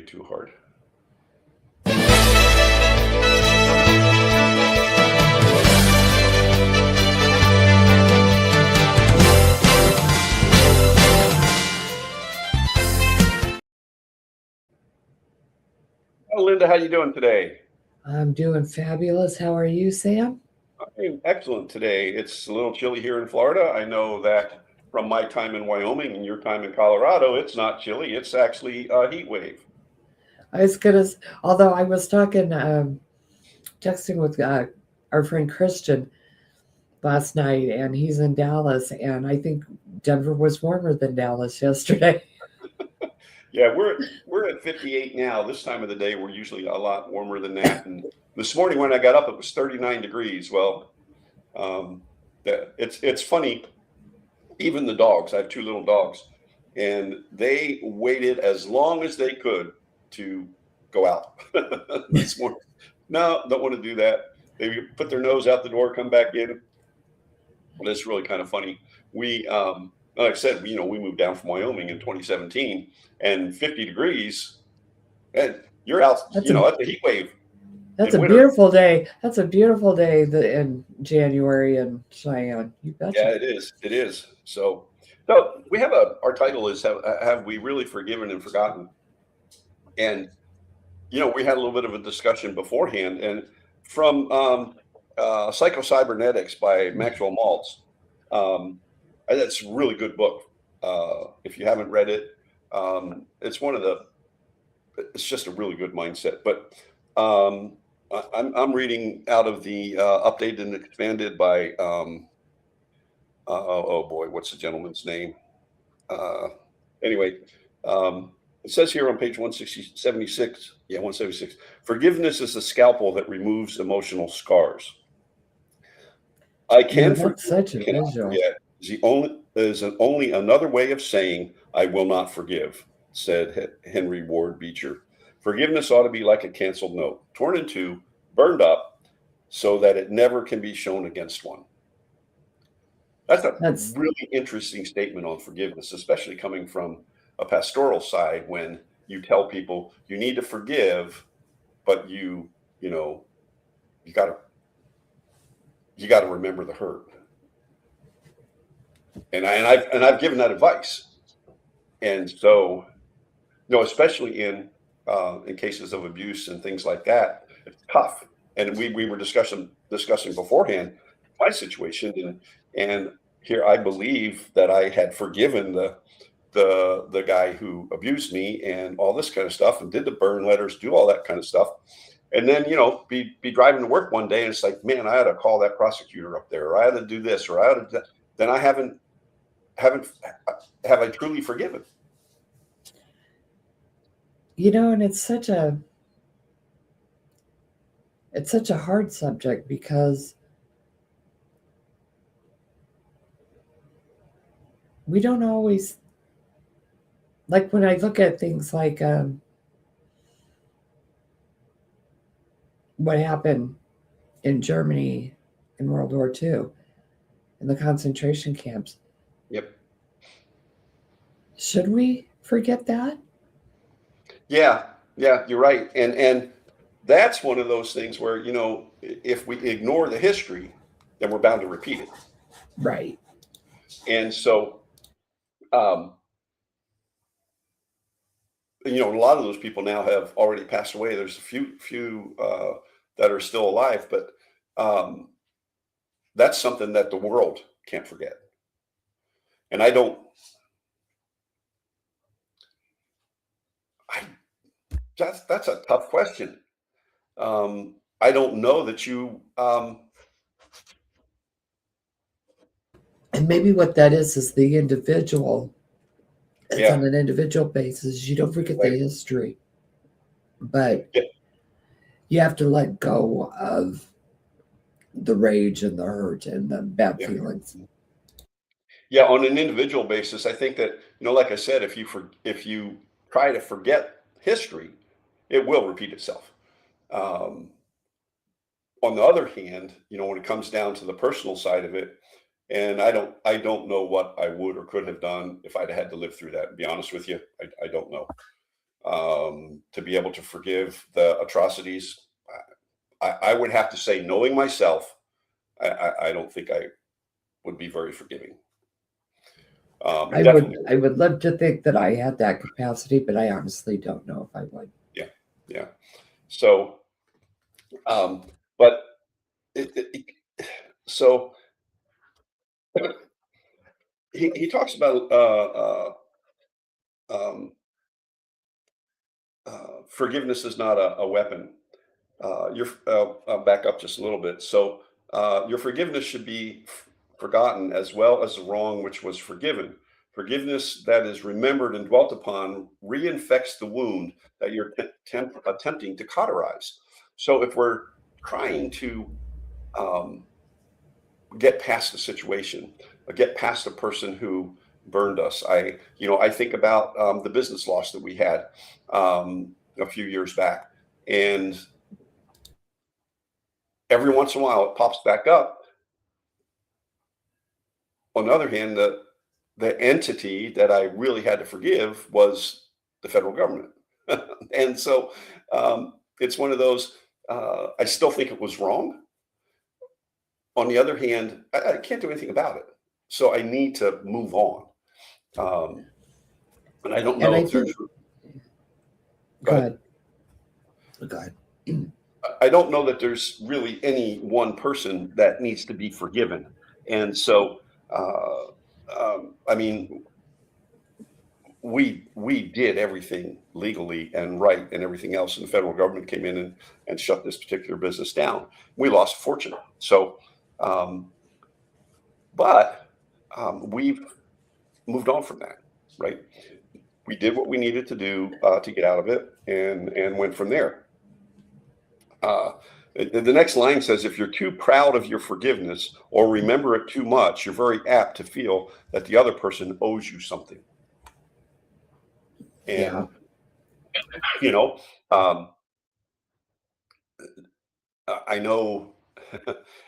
way too hard. Oh, Linda, how you doing today? I'm doing fabulous. How are you, Sam? I'm excellent today. It's a little chilly here in Florida. I know that from my time in Wyoming and your time in Colorado, it's not chilly. It's actually a heat wave. I was gonna, although I was talking, texting with our friend Christian last night, and he's in Dallas, and I think Denver was warmer than Dallas yesterday. Yeah, we're at 58 now. This time of the day, we're usually a lot warmer than that. And this morning when I got up, it was 39 degrees. Well, um, it's funny. Even the dogs, I have two little dogs, and they waited as long as they could to go out this morning. No, don't want to do that. They put their nose out the door, come back in. Well, it's really kind of funny. We, like I said, we moved down from Wyoming in 2017, and 50 degrees, and you're out, That's a at the heat wave that's in a winter. beautiful day. That's a beautiful day in January in Cheyenne. You Yeah, betcha. it is. It is. So we have our title is have we really forgiven and forgotten? And we had a little bit of a discussion beforehand, and from Psycho-Cybernetics by Maxwell Maltz. That's a really good book. If you haven't read it, it's one of the. It's just a really good mindset. But I'm reading out of the updated and expanded by oh boy, what's the gentleman's name? Uh, anyway, it says here on page 176, yeah, 176, forgiveness is the scalpel that removes emotional scars. I can That's forgive, such a cannot visual. forget only another way of saying I will not forgive, said Henry Ward Beecher. Forgiveness ought to be like a canceled note, torn in two, burned up, so that it never can be shown against one. That's a That's really interesting statement on forgiveness, especially coming from a pastoral side when you tell people you need to forgive, but you know, you got to remember the hurt. And I've given that advice. And so, especially in cases of abuse and things like that, it's tough. And we were discussing beforehand my situation, and here I believe that I had forgiven the guy who abused me and all this kind of stuff, and did the burn letters, do all that kind of stuff. And then, be driving to work one day and it's like, man, I had to call that prosecutor up there, or I had to do this, or I had to do that. Then I haven't have I truly forgiven? and it's such a hard subject because we don't always, like, when I look at things like what happened in Germany in World War II in the concentration camps. Yep. Should we forget that? Yeah, yeah, you're right. And that's one of those things where, if we ignore the history, then we're bound to repeat it. Right. And so, um, a lot of those people now have already passed away. There's a few that are still alive, but um, that's something that the world can't forget. And I that's a tough question. I don't know that you. And maybe what that is the individual. It's Yeah, on an individual basis. You don't forget the right. history, but Yeah, you have to let go of the rage and the hurt and the bad yeah. feelings. Yeah, on an individual basis, I think that, like I said, if you try to forget history, it will repeat itself. Um, on the other hand, when it comes down to the personal side of it, and I don't know what I would or could have done if I'd had to live through that. To be honest with you, I don't know. to be able to forgive the atrocities. I would have to say, knowing myself, I don't think I would be very forgiving. Definitely. I would love to think that I had that capacity, but I honestly don't know if I would. Yeah. So, but so he talks about um, forgiveness is not a weapon. I'll back up just a little bit. So your forgiveness should be forgotten as well as the wrong which was forgiven. Forgiveness that is remembered and dwelt upon reinfects the wound that you're attempting to cauterize. So if we're trying to um, get past the situation, get past the person who burned us, I think about the business loss that we had a few years back, and every once in a while it pops back up. On the other hand, the entity that I really had to forgive was the federal government. And so it's one of those, I still think it was wrong. On the other hand, I can't do anything about it. So I need to move on. And I don't know And I if there's, think, go ahead. go ahead. I don't know that there's really any one person that needs to be forgiven. And so, I mean, we did everything legally and right and everything else, and the federal government came in and shut this particular business down. We lost a fortune. So, but we've moved on from that, right? We did what we needed to do to get out of it, and went from there. The next line says, if you're too proud of your forgiveness or remember it too much, you're very apt to feel that the other person owes you something. And, you know, I know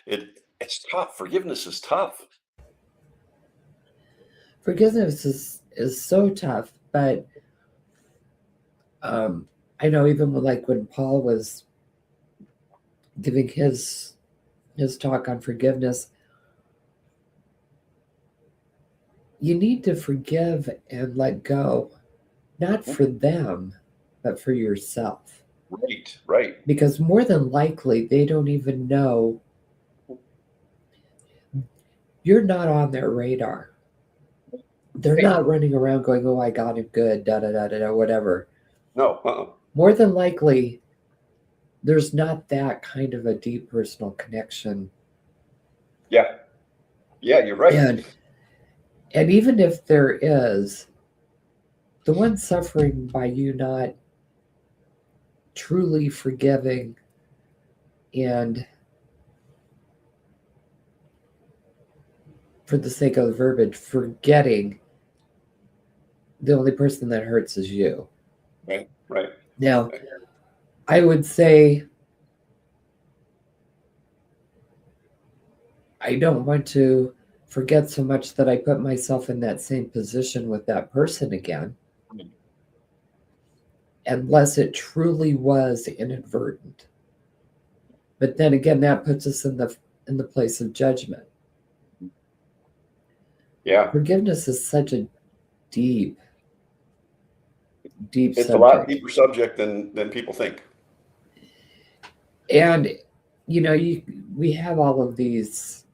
it's tough. Forgiveness is tough. Forgiveness is so tough, but I know even when Paul was giving his talk on forgiveness, you need to forgive and let go, not for them, but for yourself. Right. Because more than likely, they don't even know. You're not on their radar. They're not running around going, "Oh, I got him good, da da da da da," whatever. No. More than likely, there's not that kind of a deep personal connection. Yeah, you're right. And even if there is, the one suffering by you not truly forgiving and, for the sake of the verbiage, forgetting, the only person that hurts is you. Right. Now, I would say I don't want to forget so much that I put myself in that same position with that person again, unless it truly was inadvertent. But then again, that puts us in the place of judgment. Yeah. Forgiveness is such a deep It's subject. a lot deeper subject than people think. And we have all of these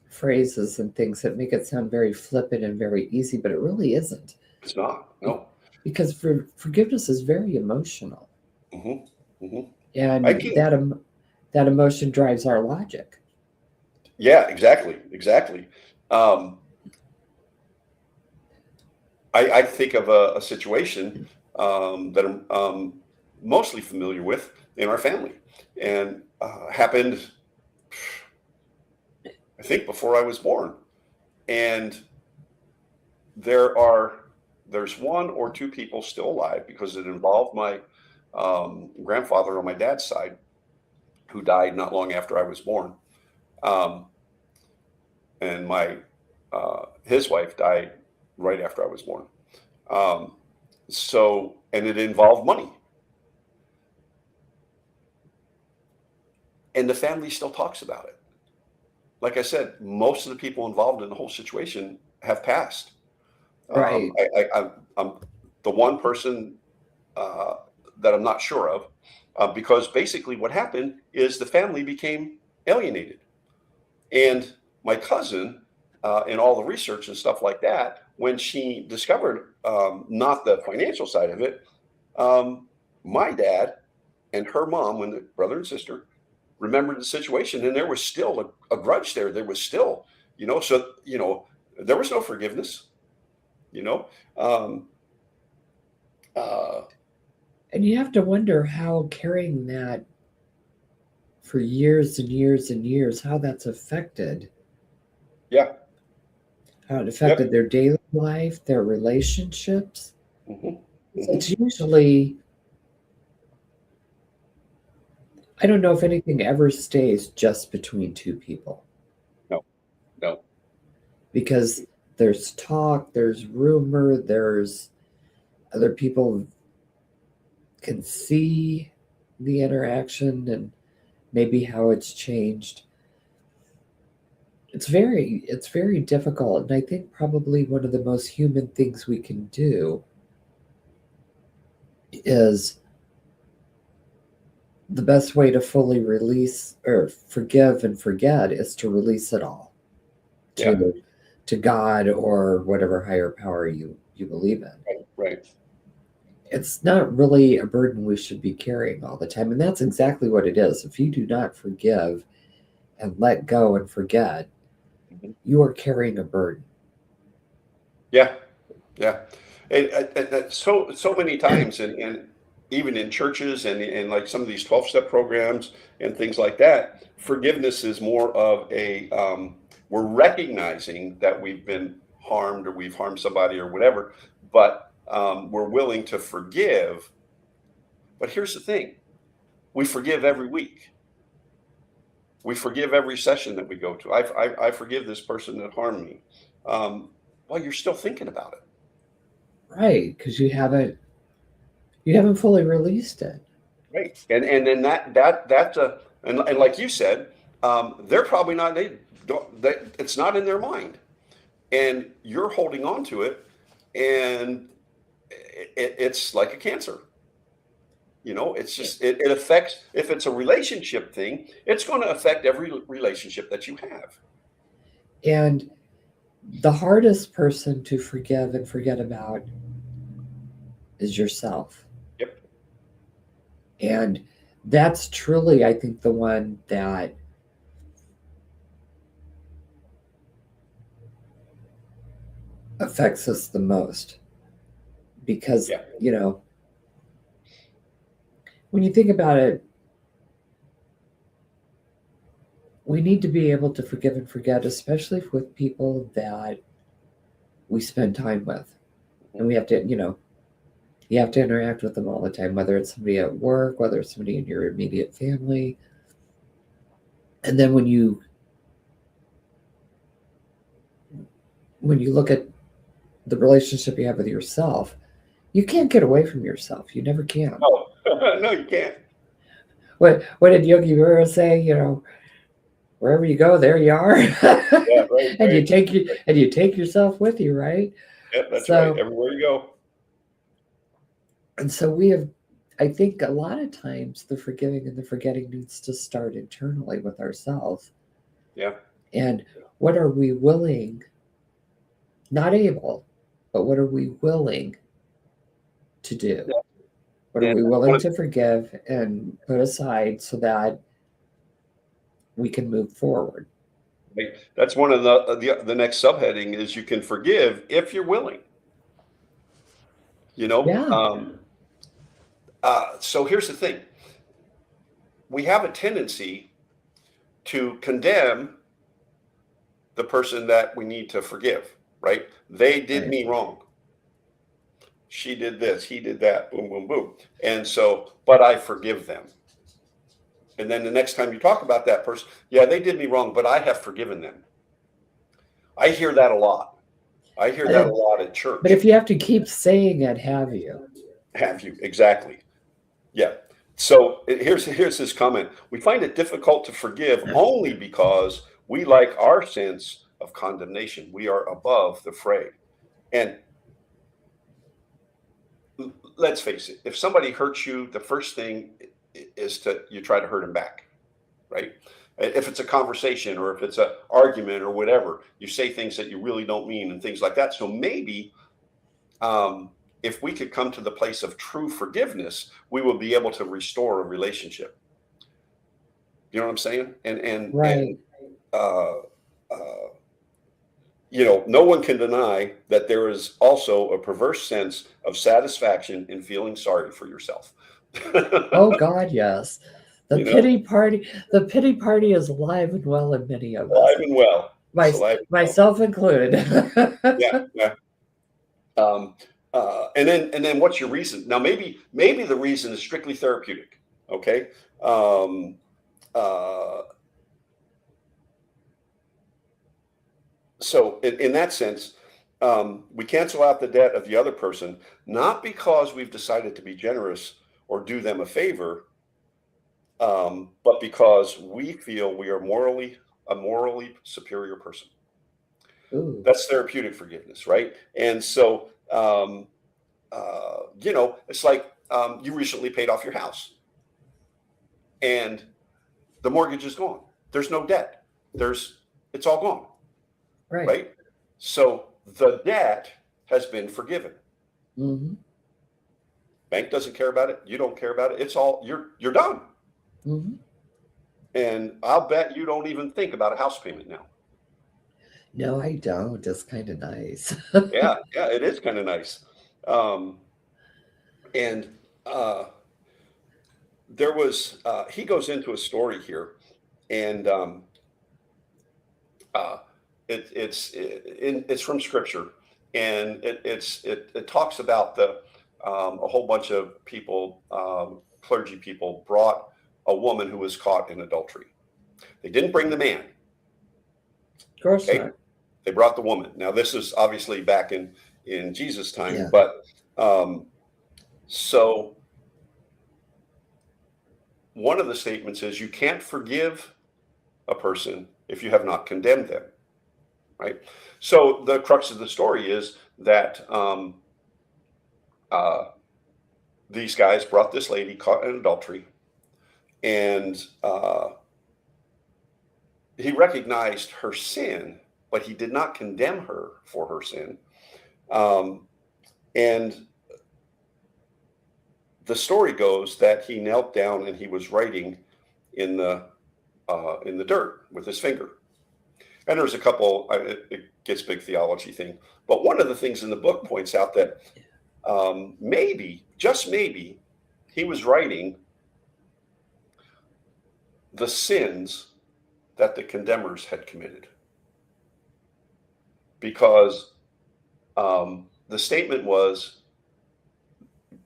phrases and things that make it sound very flippant and very easy, but it really isn't. It's not. No. Because forgiveness is very emotional. Mm-hmm. And that emotion drives our logic. Yeah, exactly. I think of a situation that I'm mostly familiar with in our family, and happened, I think, before I was born. And there's one or two people still alive, because it involved my grandfather on my dad's side, who died not long after I was born. And his wife died right after I was born. And it involved money. and the family still talks about it. Like I said, most of the people involved in the whole situation have passed. Right. I'm the one person uh, that I'm not sure of, because basically what happened is the family became alienated. And my cousin, in all the research and stuff like that, when she discovered not the financial side of it, um, my dad and her mom, when the brother and sister, remembered the situation, and there was still a grudge there. There was still, so there was no forgiveness. You know, um, uh, And you have to wonder how carrying that for years and years and years, how that's affected, yeah, how it yep, affected their daily life, their relationships. hmm So hmm it's usually, I don't know if anything ever stays just between two people no, no, because there's talk, there's rumor, there's other people can see the interaction and maybe how it's changed. It's very difficult, and I think probably one of the most human things we can do is the best way to fully release or forgive and forget is to release it all yeah, to God or whatever higher power you believe in. right, It's not really a burden we should be carrying all the time, and that's exactly what it is. If you do not forgive and let go and forget, mhm, you are carrying a burden. yeah, yeah, and so many times, and even in churches and like some of these 12-step programs and things like that, forgiveness is more of a we're recognizing that we've been harmed or we've harmed somebody or whatever, but we're willing to forgive. But here's the thing: we forgive every week. We forgive every session that we go to. I forgive this person that harmed me. Um, well, you're still thinking about it. Right, because you haven't fully released it. Right. And then that's a and like you said, they're probably not it's not in their mind, and you're holding on to it, and it's like a cancer. It's just it affects, if it's a relationship thing, it's going to affect every relationship that you have. And the hardest person to forgive and forget about is yourself. Yep. And that's truly, I think, the one that affects us the most. Because, Yeah. when you think about it, we need to be able to forgive and forget, especially with people that we spend time with. And we have to, you have to interact with them all the time, whether it's somebody at work, whether it's somebody in your immediate family. And then when you look at the relationship you have with yourself, you can't get away from yourself. You never can. No, no, you can't. What did Yogi Berra say? Wherever you go, there you are. Yeah, right, and you right. take yourself with you, right? Yeah, that's right. So Everywhere you go. and so we have, I think a lot of times the forgiving and the forgetting needs to start internally with ourselves. Yeah. And what are we willing, not able, but what are we willing to do? Yeah. What are And we one willing of to forgive and put aside so that we can move forward? Right. That's one of the next subheading is you can forgive if you're willing. You know, Yeah. um, so here's the thing: we have a tendency to condemn the person that we need to forgive. Right? They did Right. me wrong. She did this. He did that. Boom, boom, boom. And so, but I forgive them. And then the next time you talk about that person, yeah, they did me wrong, but I have forgiven them. I hear that a lot. I hear that a And- lot at But church. if you have to keep saying it, have you? Have you? Exactly. Yeah. So here's his comment. We find it difficult to forgive only because we like our sense of condemnation. We are above the fray. And let's face it, if somebody hurts you, the first thing is you try to hurt them back, right? If it's a conversation or if it's an argument or whatever, you say things that you really don't mean and things like that. So maybe if we could come to the place of true forgiveness, we will be able to restore a relationship. You know what I'm saying? Right. Uh, uh, no one can deny that there is also a perverse sense of satisfaction in feeling sorry for yourself. Oh God, yes. The You know, the pity party is alive and well in many of us, alive and well. my, It's alive and well. myself included. Yeah, yeah. And then what's your reason? Now, maybe the reason is strictly therapeutic. Okay. So in that sense, we cancel out the debt of the other person, not because we've decided to be generous or do them a favor, but because we feel we are a morally superior person. Ooh, That's therapeutic forgiveness, right? And so, it's like you recently paid off your house, and the mortgage is gone. There's no debt. It's all gone, right. right? So the debt has been forgiven. Mm-hmm. Bank doesn't care about it. You don't care about it. It's all you're done. Mm-hmm. And I'll bet you don't even think about a house payment now. No, I don't. It's kind of nice. Yeah, it is kind of nice. And there was he goes into a story here, and it's from scripture, and it talks about a whole bunch of people, clergy people, brought a woman who was caught in adultery. They didn't bring the man. Of course Okay, not. they brought the woman. Now this is obviously back in Jesus' time, Yeah. but so one of the statements is you can't forgive a person if you have not condemned them, right? So the crux of the story is that these guys brought this lady caught in adultery, and he recognized her sin, but he did not condemn her for her sin. And the story goes that he knelt down and he was writing in the dirt with his finger. And there's a couple. It gets big theology thing, but one of the things in the book points out that maybe, just maybe, he was writing the sins that the condemners had committed, because the statement was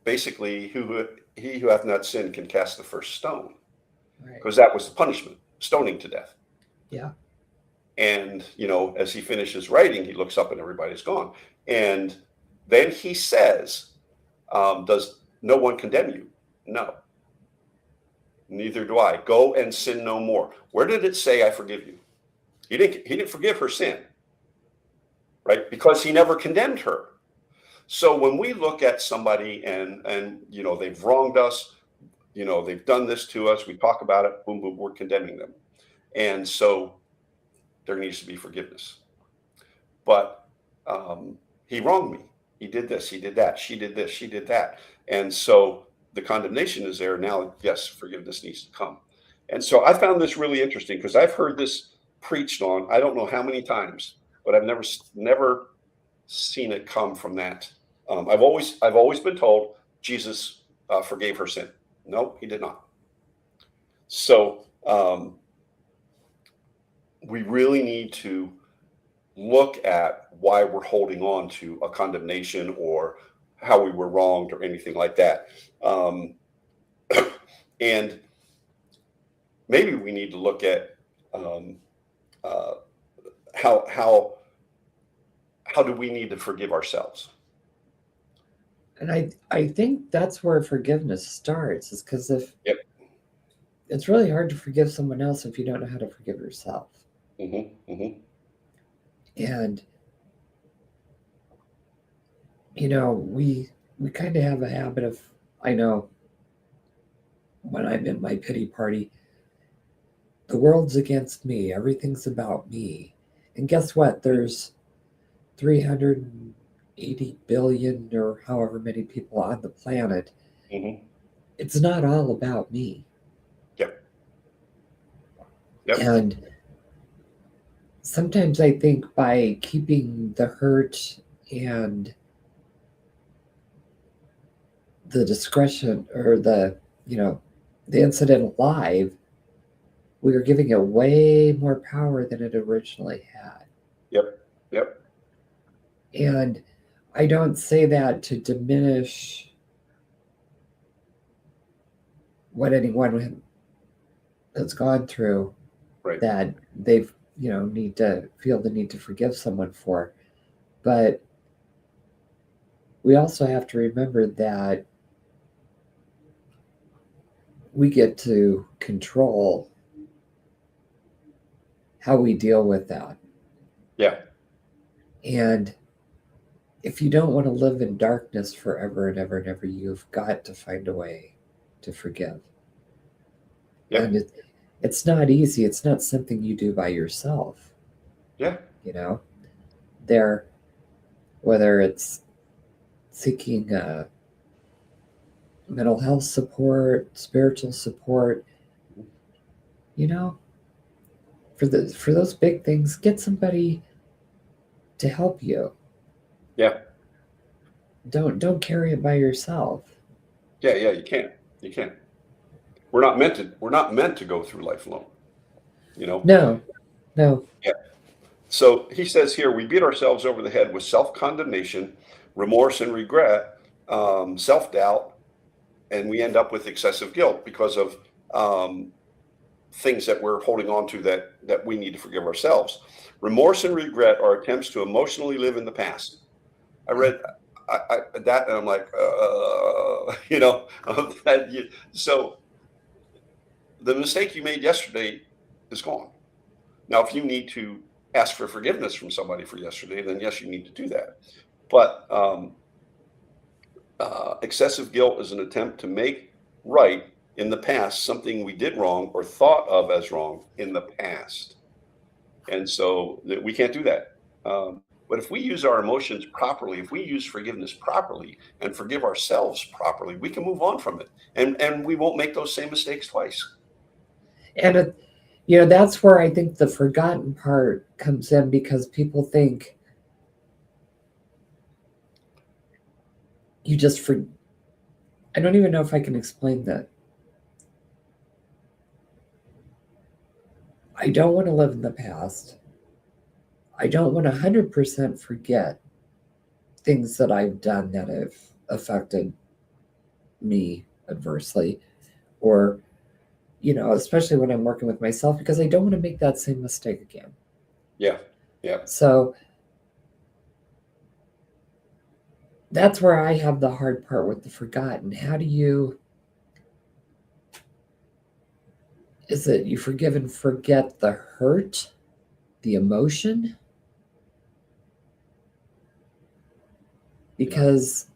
basically, he who hath not sinned can cast the first stone, Right. because that was the punishment, stoning to death. Yeah. And as he finishes writing, he looks up and everybody's gone. And then he says, does no one condemn you? No, neither do I. Go and sin no more. Where did it say I forgive you? He didn't forgive her sin, right? Because he never condemned her. So when we look at somebody and they've wronged us, they've done this to us, we talk about it, boom, boom, we're condemning them. And so there needs to be forgiveness. But he wronged me. He did this, he did that, she did this, she did that. And so the condemnation is there. Now, yes, forgiveness needs to come. And so I found this really interesting, because I've heard this preached on, I don't know how many times, but I've never seen it come from that. I've always been told Jesus forgave her sin. No, he did not. So we really need to look at why we're holding on to a condemnation or how we were wronged or anything like that. And maybe we need to look at how do we need to forgive ourselves? And I think that's where forgiveness starts, is because if Yep. it's really hard to forgive someone else if you don't know how to forgive yourself. And we kind of have a habit of, I know when I'm in my pity party, the world's against me, everything's about me. And guess what? There's 380 billion or however many people on the planet. It's not all about me. Yep. Yep. And sometimes I think by keeping the hurt and the discretion or the incident alive, we are giving it way more power than it originally had. Yep. Yep. And I don't say that to diminish what anyone has gone through, Right. that they've need to feel the need to forgive someone for. But we also have to remember that we get to control how we deal with that. Yeah. And if you don't want to live in darkness forever and ever and ever, you've got to find a way to forgive. Yep. And it's not easy. It's not something you do by yourself. Yeah. There, whether it's seeking mental health support, spiritual support, for those big things, get somebody to help you. Yeah. Don't carry it by yourself. Yeah. Yeah. You can't. We're not meant to go through life alone. No. Yeah. So he says here, we beat ourselves over the head with self-condemnation, remorse and regret, self-doubt, and we end up with excessive guilt because of things that we're holding on to that we need to forgive ourselves. Remorse and regret are attempts to emotionally live in the past. I read that and I'm like, so the mistake you made yesterday is gone. Now, if you need to ask for forgiveness from somebody for yesterday, then yes, you need to do that. But excessive guilt is an attempt to make right in the past something we did wrong or thought of as wrong in the past. And so we can't do that. But if we use our emotions properly, if we use forgiveness properly and forgive ourselves properly, we can move on from it. And we won't make those same mistakes twice. And that's where I think the forgotten part comes in, because people think you just I don't even know if I can explain that. I don't want to live in the past. I don't want to 100% forget things that I've done that have affected me adversely, or especially when I'm working with myself, because I don't want to make that same mistake again. Yeah. So that's where I have the hard part with the forgotten. How do you, is it you forgive and forget the hurt, the emotion? Because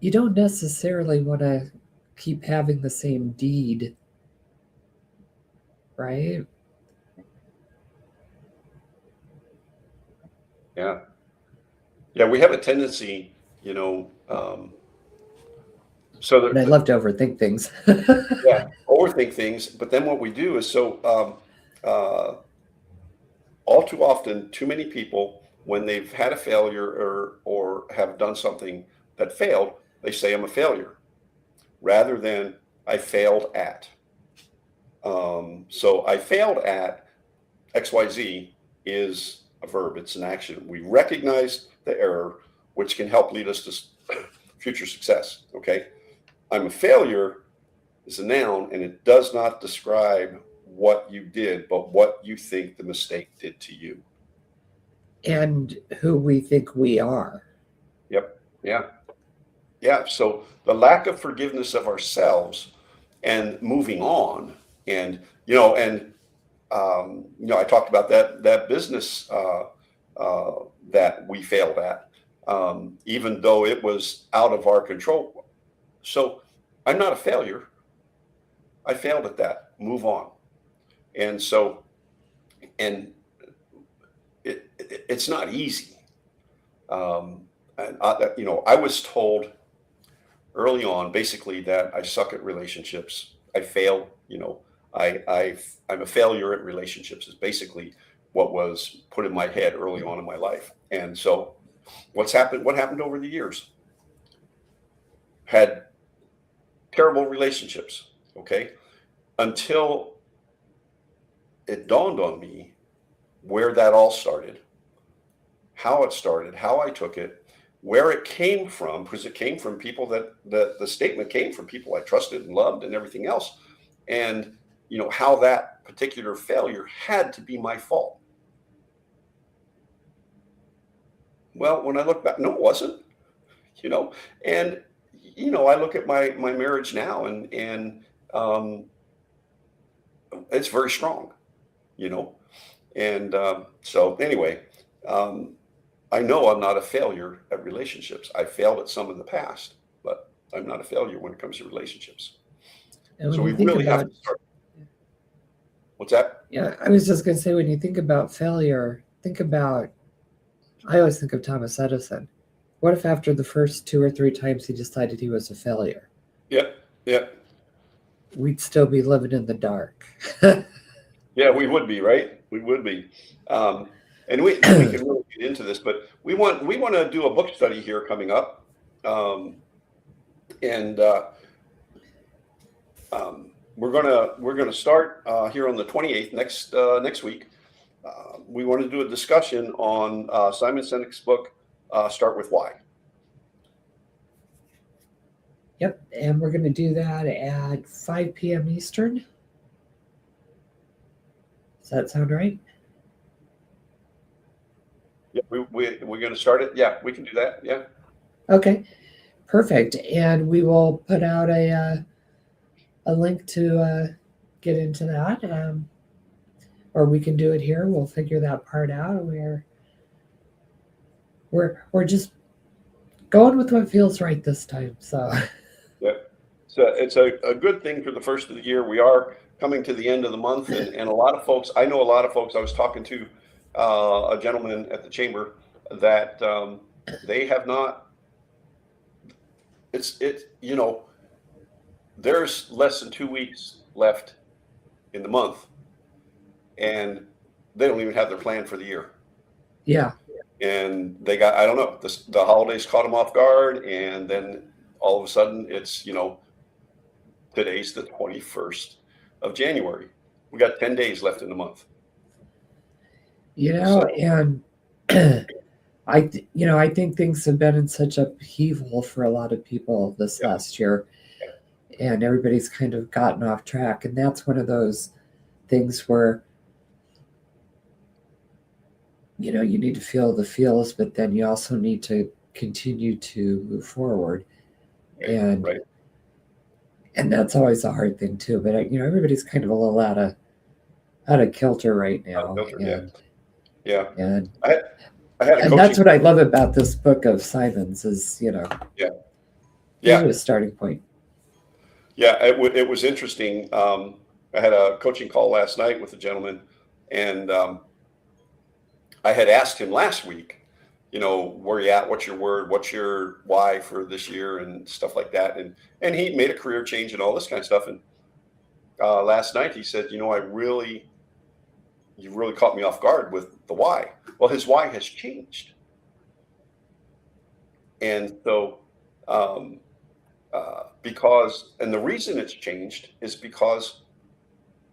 you don't necessarily want to keep having the same deed, right? Yeah. We have a tendency, so And I love to overthink things. overthink things. But then what we do is all too often, too many people, when they've had a failure or have done something that failed, they say I'm a failure rather than I failed at. So I failed at XYZ is a verb. It's an action. We recognize the error, which can help lead us to future success. Okay. I'm a failure is a noun, and it does not describe what you did, but what you think the mistake did to you. And who we think we are. Yep. Yeah. Yeah. So the lack of forgiveness of ourselves and moving on, and I talked about that business that we failed at, even though it was out of our control. So I'm not a failure. I failed at that. Move on. And so, and it's not easy. I was told early on, basically, that I suck at relationships. I fail. I'm a failure at relationships. Is basically what was put in my head early on in my life. And so, what's happened? What happened over the years? Had terrible relationships. Okay, until it dawned on me where that all started, how it started, how I took it, where it came from, because it came from people that the statement came from people I trusted and loved and everything else. And how that particular failure had to be my fault. Well, when I look back, no, it wasn't. You know, and I look at my marriage now, and um, it's very strong. You know, and so anyway, um, I know I'm not a failure at relationships. I failed at some in the past, but I'm not a failure when it comes to relationships. And So when we you think really have about, to start. What's that? yeah, I was just going to say, when you think about failure, think about, I always think of Thomas Edison. What if after the first 2 or 3 times he decided he was a failure? Yeah, yeah, We'd still be living in the dark. yeah. We would be, right. We would be, and we can really get into this, but we want to do a book study here coming up, and we're gonna start here on the 28th next week. We want to do a discussion on Simon Sinek's book, Start With Why. Yep, and we're going to do that at 5 p.m. Eastern. Does that sound right? Yeah, we're going to start it. Yeah, we can do that. Yeah. Okay, perfect. And we will put out a link to get into that, or we can do it here. We'll figure that part out. We're just going with what feels right this time. So Yeah. So it's a good thing for the first of the year. We are coming to the end of the month, and a lot of folks, I know a lot of folks, I was talking to a gentleman at the chamber that they have not, there's less than 2 weeks left in the month, and they don't even have their plan for the year. yeah, And they got, I don't know, the holidays caught them off guard, and then all of a sudden it's, today's the 21st of January. We got 10 days left in the month. So, and I think things have been in such upheaval for a lot of people this yeah, last year, and everybody's kind of gotten off track. And that's one of those things where, you need to feel the feels, but then you also need to continue to move forward. And right. and that's always a hard thing too. But everybody's kind of a little out of kilter right now, Filter, yeah. and Yeah. and I had a and that's coaching. what I love about this book of Simon's is Yeah. give Yeah. you a starting point. Yeah. It was interesting. I had a coaching call last night with a gentleman, and I had asked him last week, where you at? What's your word? What's your why for this year and stuff like that? And he made a career change and all this kind of stuff. And last night he said, you really caught me off guard with the why. Well, his why has changed. And so, and the reason it's changed is because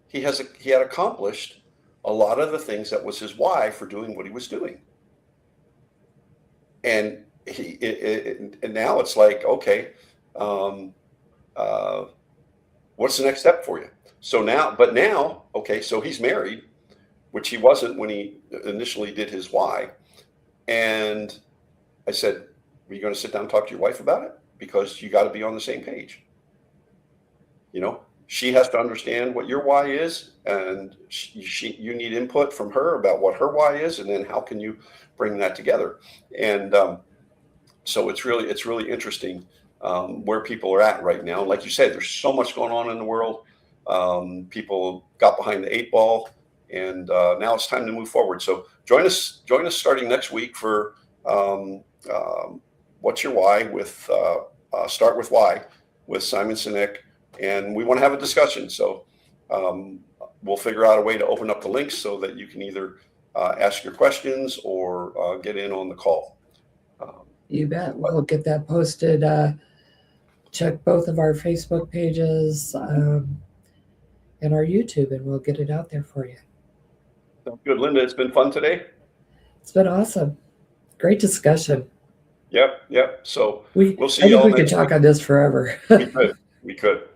he had accomplished a lot of the things that was his why for doing what he was doing. And and now it's like, okay, um, what's the next step for you? So now, okay, so he's married, which he wasn't when he initially did his why. And I said, are you going to sit down and talk to your wife about it? because you got to be on the same page. You know, she has to understand what your why is, and you need input from her about what her why is, and then how can you bring that together. And so it's really interesting where people are at right now. Like you said, there's so much going on in the world. People got behind the 8 ball, and now it's time to move forward. So join us starting next week for What's Your Why with Start With Why with Simon Sinek. And we want to have a discussion. So we'll figure out a way to open up the links so that you can either ask your questions or get in on the call. You bet. We'll get that posted. Check both of our Facebook pages and our YouTube, and we'll get it out there for you. Sounds good, Linda. It's been fun today. It's been awesome. Great discussion. Yep. So we'll see I y'all think we next could talk week. on this forever. We could.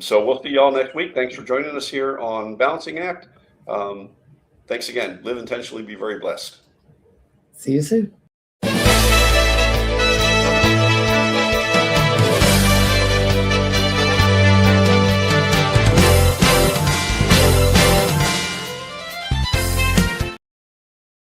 So we'll see y'all next week. Thanks for joining us here on Balancing Act. Thanks again. Live intentionally, be very blessed. See you soon.